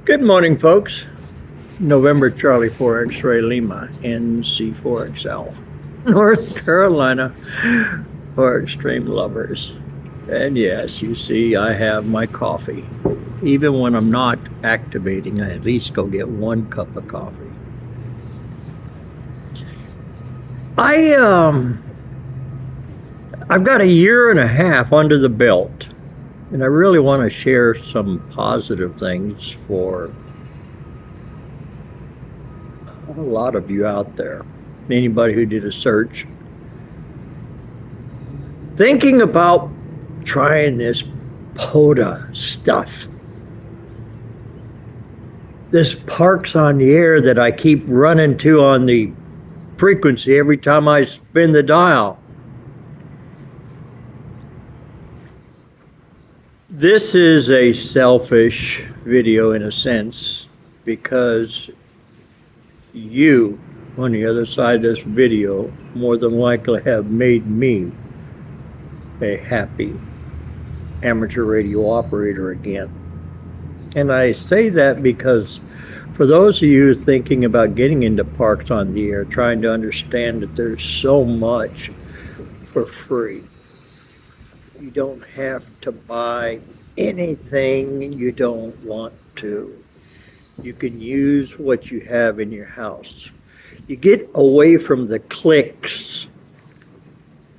Good morning, folks. November Charlie 4 X-ray Lima, NC4XL, North Carolina, for extreme lovers. And yes, you see, I have my coffee. Even when I'm not activating, I at least go get one cup of coffee. I've got a year and a half under the belt, and I really want to share some positive things for a lot of you out there. Anybody who did a search, thinking about trying this POTA stuff. This parks on the air that I keep running to on the frequency every time I spin the dial. This is a selfish video in a sense, because you on the other side of this video more than likely have made me a happy amateur radio operator again. And I say that because for those of you thinking about getting into parks on the air, trying to understand that there's so much for free. You don't have to buy anything you don't want to. You can use what you have in your house. You get away from the clicks,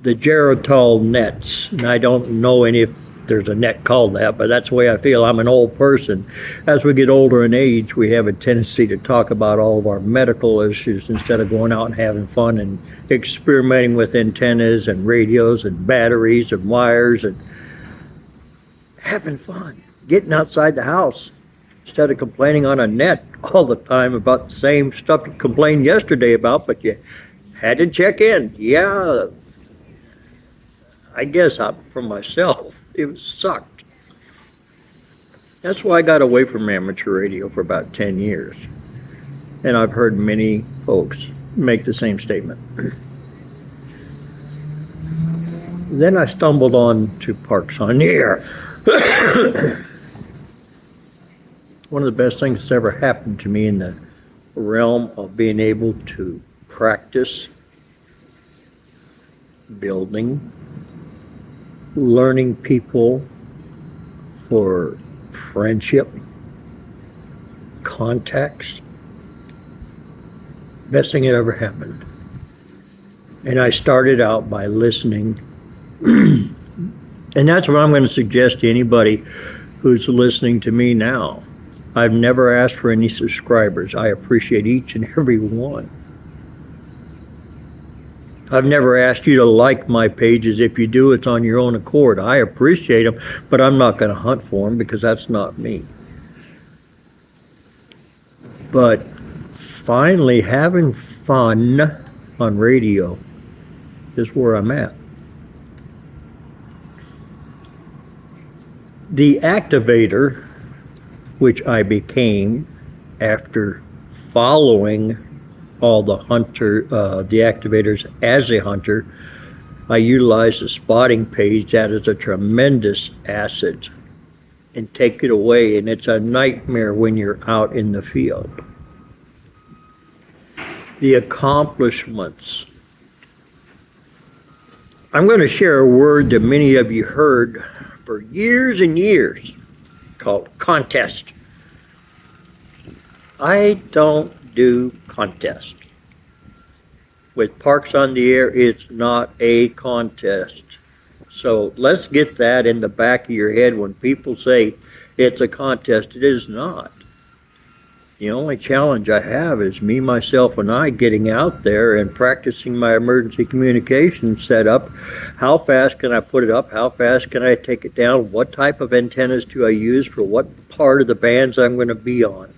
the Geritol nets, and I don't know any if there's a net called that, but that's the way I feel. I'm an old person. As we get older in age, we have a tendency to talk about all of our medical issues instead of going out and having fun and experimenting with antennas and radios and batteries and wires and having fun, getting outside the house instead of complaining on a net all the time about the same stuff you complained yesterday about, but you had to check in. Yeah, I guess for myself, it sucked. That's why I got away from amateur radio for about 10 years. And I've heard many folks make the same statement. Then I stumbled on to Parks on the Air. One of the best things that's ever happened to me in the realm of being able to practice building, learning people for friendship, contacts. Best thing that ever happened. And I started out by listening. And that's what I'm going to suggest to anybody who's listening to me now. I've never asked for any subscribers. I appreciate each and every one. I've never asked you to like my pages. If you do, it's on your own accord. I appreciate them, but I'm not going to hunt for them because that's not me. But finally, having fun on radio is where I'm at. The activator, which I became after following all the activators as a hunter, I utilize the spotting page. That is a tremendous asset, and take it away, and it's a nightmare when you're out in the field. The accomplishments. I'm going to share a word that many of you heard for years and years, called contest. I don't do contest. With Parks on the Air, it's not a contest. So let's get that in the back of your head when people say it's a contest. It is not. The only challenge I have is me, myself, and I getting out there and practicing my emergency communication setup. How fast can I put it up? How fast can I take it down? What type of antennas do I use for what part of the bands I'm going to be on?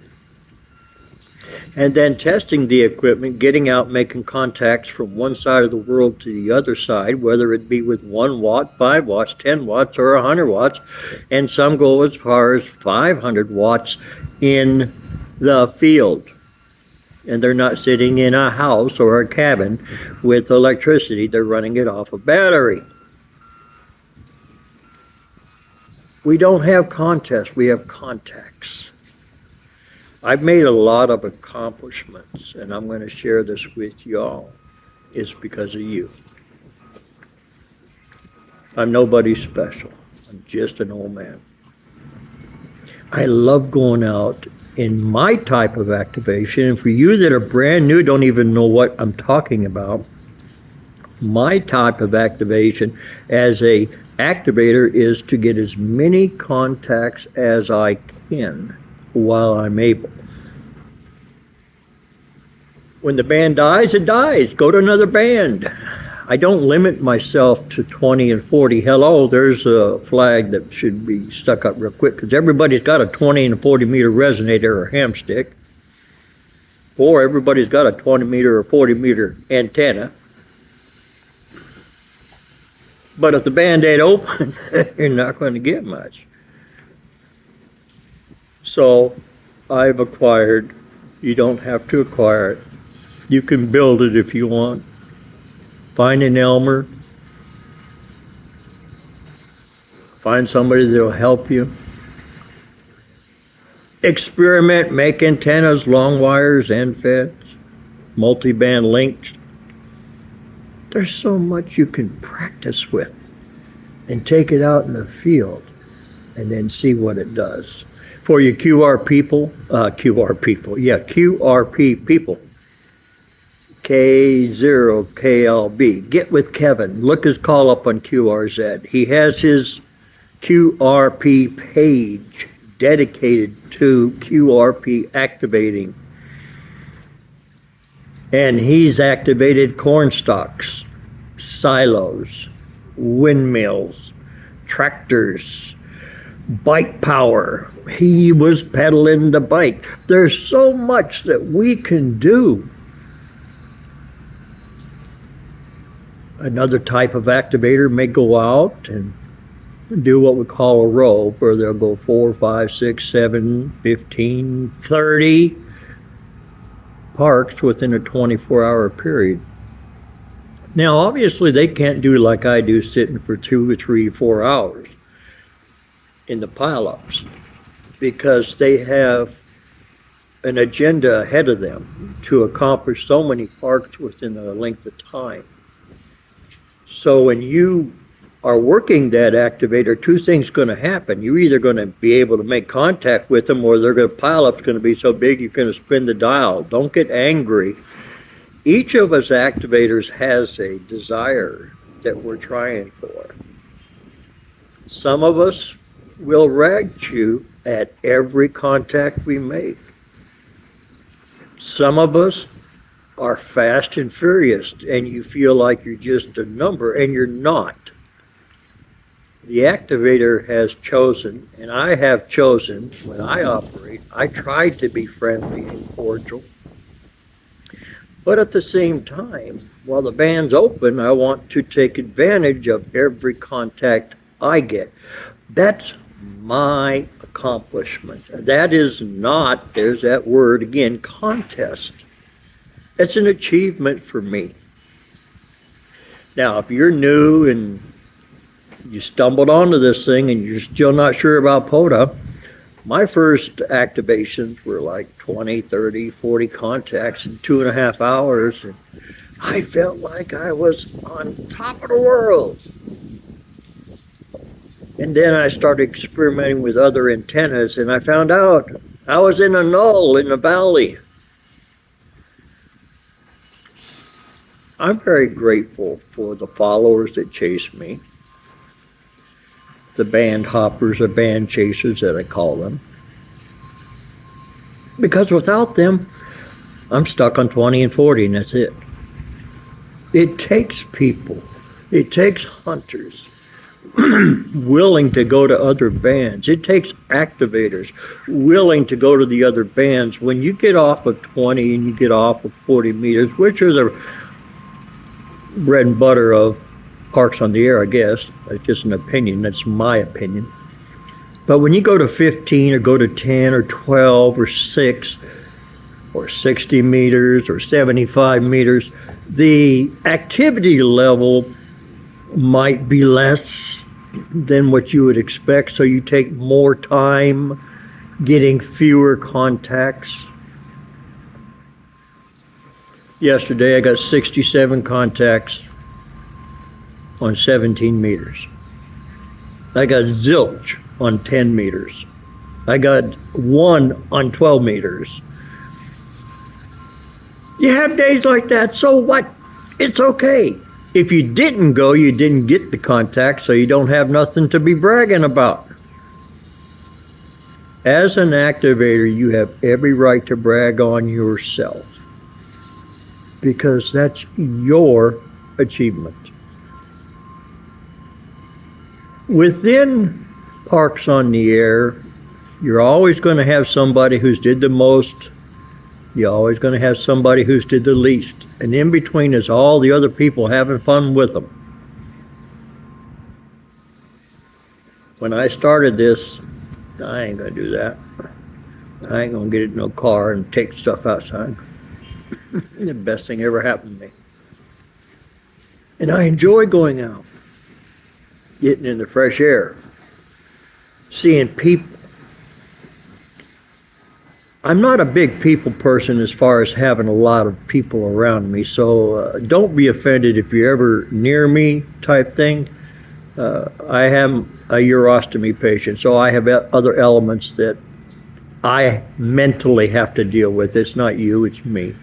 And then testing the equipment, getting out, making contacts from one side of the world to the other side, whether it be with 1 watt, 5 watts, 10 watts, or 100 watts. And some go as far as 500 watts in the field. And they're not sitting in a house or a cabin with electricity. They're running it off a battery. We don't have contests, we have contacts. I've made a lot of accomplishments, and I'm going to share this with y'all. It's because of you. I'm nobody special. I'm just an old man. I love going out in my type of activation. And for you that are brand new, don't even know what I'm talking about, my type of activation as a activator is to get as many contacts as I can while I'm able. When the band dies, it dies. Go to another band. I don't limit myself to 20 and 40. Hello, there's a flag that should be stuck up real quick because everybody's got a 20 and 40 meter resonator or ham stick, or everybody's got a 20 meter or 40 meter antenna. But if the band ain't open, you're not going to get much. So I've acquired, you don't have to acquire it. You can build it if you want. Find an Elmer. Find somebody that'll help you. Experiment, make antennas, long wires, end feds, multi-band links. There's so much you can practice with and take it out in the field and then see what it does. For you QRP people, K0KLB. Get with Kevin. Look his call up on QRZ. He has his QRP page dedicated to QRP activating. And he's activated corn stalks, silos, windmills, tractors, bike power. He was pedaling the bike. There's so much that we can do. Another type of activator may go out and do what we call a rope, where they'll go 4, 5, 6, 7, 15, 30 parks within a 24-hour period. Now, obviously, they can't do like I do, sitting for 2 or 3, 4 hours in the pileups, because they have an agenda ahead of them to accomplish so many parks within a length of time. So when you are working that activator, 2 things going to happen. You're either going to be able to make contact with them, or they're going to pile-up's going to be so big you're going to spin the dial. Don't get angry. Each of us activators has a desire that we're trying for. Some of us will rag chew at every contact we make. Some of us are fast and furious, and you feel like you're just a number, and you're not. The activator has chosen, and I have chosen, when I operate, I try to be friendly and cordial. But at the same time, while the band's open, I want to take advantage of every contact I get. That's my accomplishment. That is not, there's that word again, contest. It's an achievement for me. Now, if you're new and you stumbled onto this thing and you're still not sure about POTA, my first activations were like 20, 30, 40 contacts in 2.5 hours. And I felt like I was on top of the world. And then I started experimenting with other antennas, and I found out I was in a null in the valley. I'm very grateful for the followers that chase me, the band hoppers or band chasers that I call them, because without them, I'm stuck on 20 and 40, and that's it. It takes people, it takes hunters willing to go to other bands. It takes activators willing to go to the other bands. When you get off of 20 and you get off of 40 meters, which are the bread and butter of parks on the air, I guess. It's just an opinion. That's my opinion. But when you go to 15 or go to 10 or 12 or 6 or 60 meters or 75 meters, the activity level might be less than what you would expect. So you take more time getting fewer contacts. Yesterday I got 67 contacts on 17 meters. I got zilch on 10 meters. I got 1 on 12 meters. You have days like that, so what? It's okay. If you didn't go, you didn't get the contact, so you don't have nothing to be bragging about. As an activator, you have every right to brag on yourself, because that's your achievement. Within Parks on the Air, you're always going to have somebody who's did the most. You're always going to have somebody who's did the least. And in between is all the other people having fun with them. When I started this, I ain't going to do that. I ain't going to get in no car and take stuff outside. The best thing ever happened to me. And I enjoy going out, getting in the fresh air, seeing people. I'm not a big people person as far as having a lot of people around me, so don't be offended if you're ever near me type thing. I am a urostomy patient, so I have other elements that I mentally have to deal with. It's not you, it's me.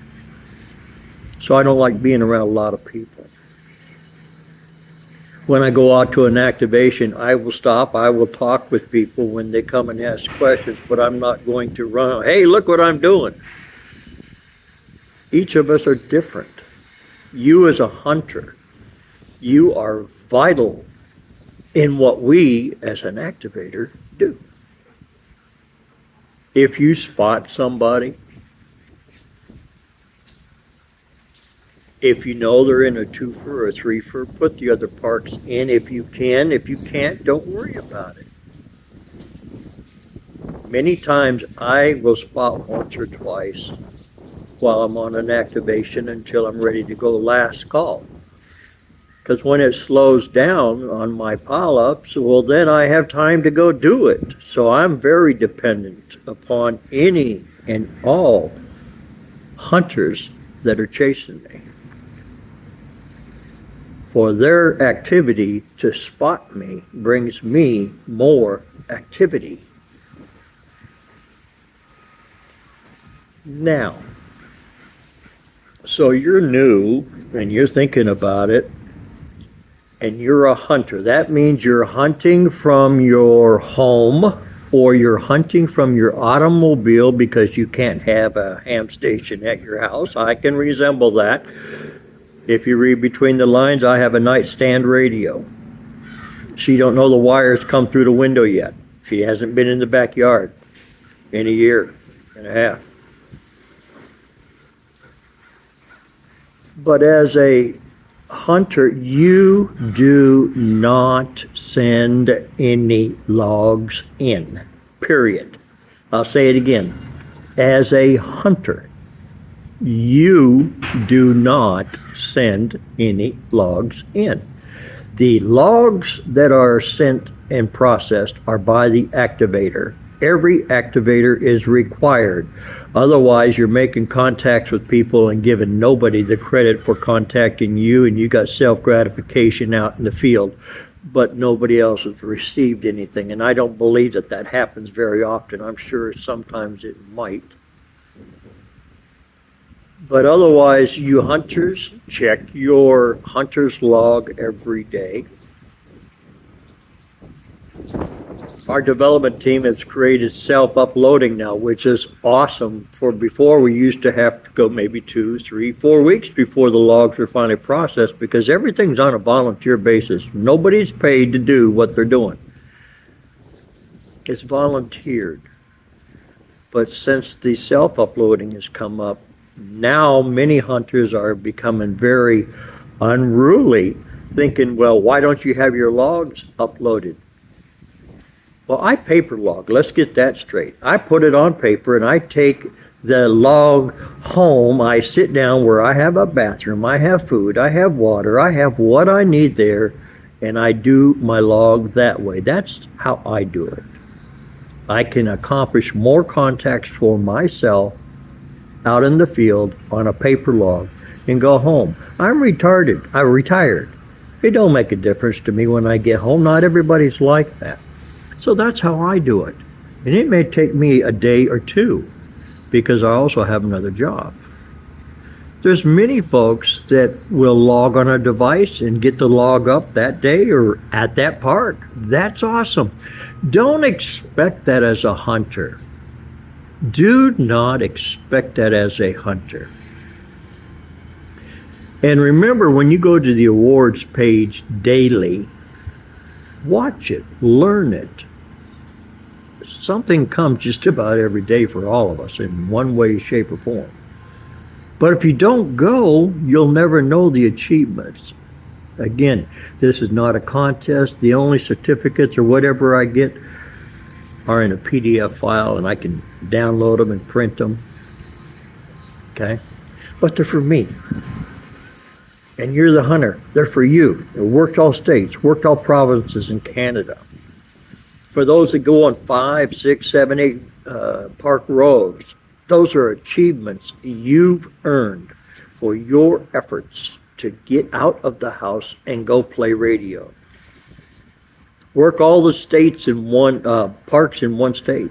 So I don't like being around a lot of people. When I go out to an activation, I will stop, I will talk with people when they come and ask questions, but I'm not going to run, hey, look what I'm doing. Each of us are different. You as a hunter, you are vital in what we as an activator do. If you spot somebody, if you know they're in a 2-fer or a 3-fer, put the other parks in if you can. If you can't, don't worry about it. Many times I will spot once or twice while I'm on an activation until I'm ready to go last call. Because when it slows down on my pile-ups, well, then I have time to go do it. So I'm very dependent upon any and all hunters that are chasing me for their activity. To spot me brings me more activity. Now, so you're new and you're thinking about it, and you're a hunter. That means you're hunting from your home or you're hunting from your automobile because you can't have a ham station at your house. I can resemble that. If you read between the lines, I have a nightstand radio. She don't know the wires come through the window yet. She hasn't been in the backyard in a year and a half. But as a hunter, you do not send any logs in, period. I'll say it again. As a hunter, you do not send any logs in. The logs that are sent and processed are by the activator. Every activator is required. Otherwise, you're making contacts with people and giving nobody the credit for contacting you, and you got self-gratification out in the field, but nobody else has received anything. And I don't believe that that happens very often. I'm sure sometimes it might. But otherwise, you hunters, check your hunter's log every day. Our development team has created self-uploading now, which is awesome. For before, we used to have to go maybe 2, 3, 4 weeks before the logs were finally processed, because everything's on a volunteer basis. Nobody's paid to do what they're doing. It's volunteered. But since the self-uploading has come up, now many hunters are becoming very unruly, thinking, well, why don't you have your logs uploaded? Well, I paper log. Let's get that straight. I put it on paper and I take the log home. I sit down where I have a bathroom, I have food, I have water, I have what I need there, and I do my log that way. That's how I do it. I can accomplish more contacts for myself out in the field on a paper log and go home. I'm retired. It don't make a difference to me when I get home. Not everybody's like that. So that's how I do it. And it may take me a day or two because I also have another job. There's many folks that will log on a device and get the log up that day or at that park. That's awesome. Don't expect that as a hunter. Do not expect that as a hunter. And remember, when you go to the awards page daily, watch it, learn it. Something comes just about every day for all of us in one way, shape, or form. But if you don't go, you'll never know the achievements. Again, this is not a contest. The only certificates or whatever I get are in a PDF file, and I can download them and print them. Okay? But they're for me. And you're the hunter. They're for you. They worked all states, worked all provinces in Canada. For those that go on 5, 6, 7, 8 park rows, those are achievements you've earned for your efforts to get out of the house and go play radio. Work all the states in one, parks in one state.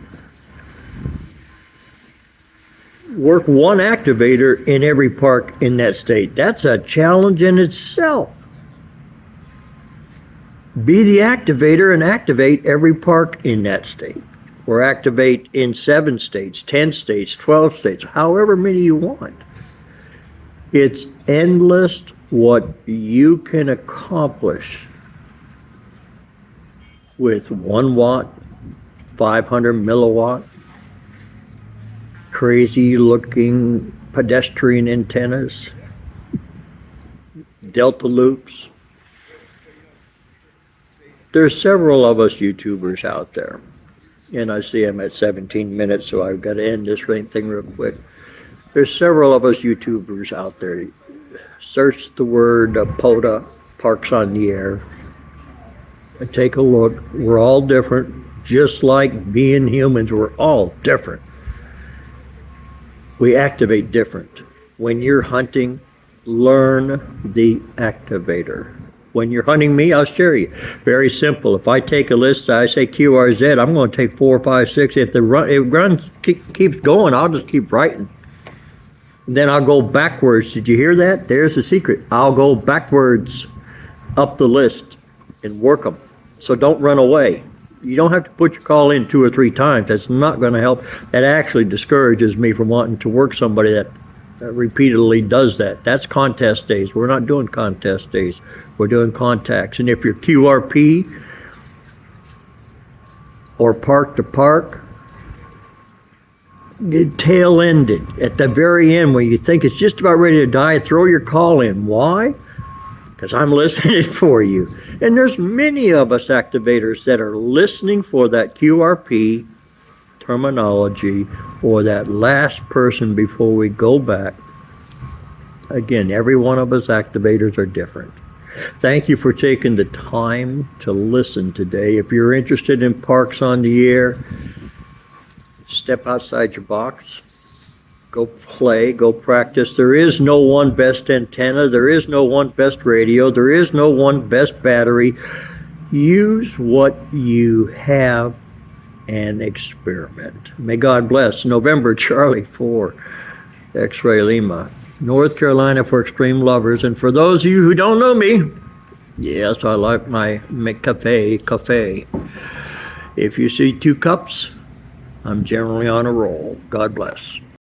Work one activator in every park in that state. That's a challenge in itself. Be the activator and activate every park in that state. Or activate in 7 states, 10 states, 12 states, however many you want. It's endless what you can accomplish with 1 watt, 500 milliwatt, crazy looking pedestrian antennas, delta loops. There's several of us YouTubers out there. And I see I'm at 17 minutes, so I've got to end this thing real quick. There's several of us YouTubers out there. Search the word POTA, Parks on the Air, and take a look. We're all different, just like being humans, we're all different. We activate different. When you're hunting, learn the activator. When you're hunting me, I'll share you. Very simple. If I take a list, I say QRZ, I'm going to take 4, 5, 6. If it keeps going, I'll just keep writing. Then I'll go backwards. Did you hear that? There's the secret. I'll go backwards up the list and work them. So don't run away. You don't have to put your call in 2 or 3 times. That's not going to help. That actually discourages me from wanting to work somebody that repeatedly does that. That's contest days. We're not doing contest days. We're doing contacts. And if you're QRP or park to park, get tail ended at the very end when you think it's just about ready to die, throw your call in. Why? Because I'm listening for you. And there's many of us activators that are listening for that QRP terminology or that last person before we go back. Again, every one of us activators are different. Thank you for taking the time to listen today. If you're interested in Parks on the Air, step outside your box. Go play, go practice. There is no one best antenna. There is no one best radio. There is no one best battery. Use what you have and experiment. May God bless. November, Charlie 4, X-Ray Lima, North Carolina for extreme lovers. And for those of you who don't know me, yes, I like my cafe. If you see 2 cups, I'm generally on a roll. God bless.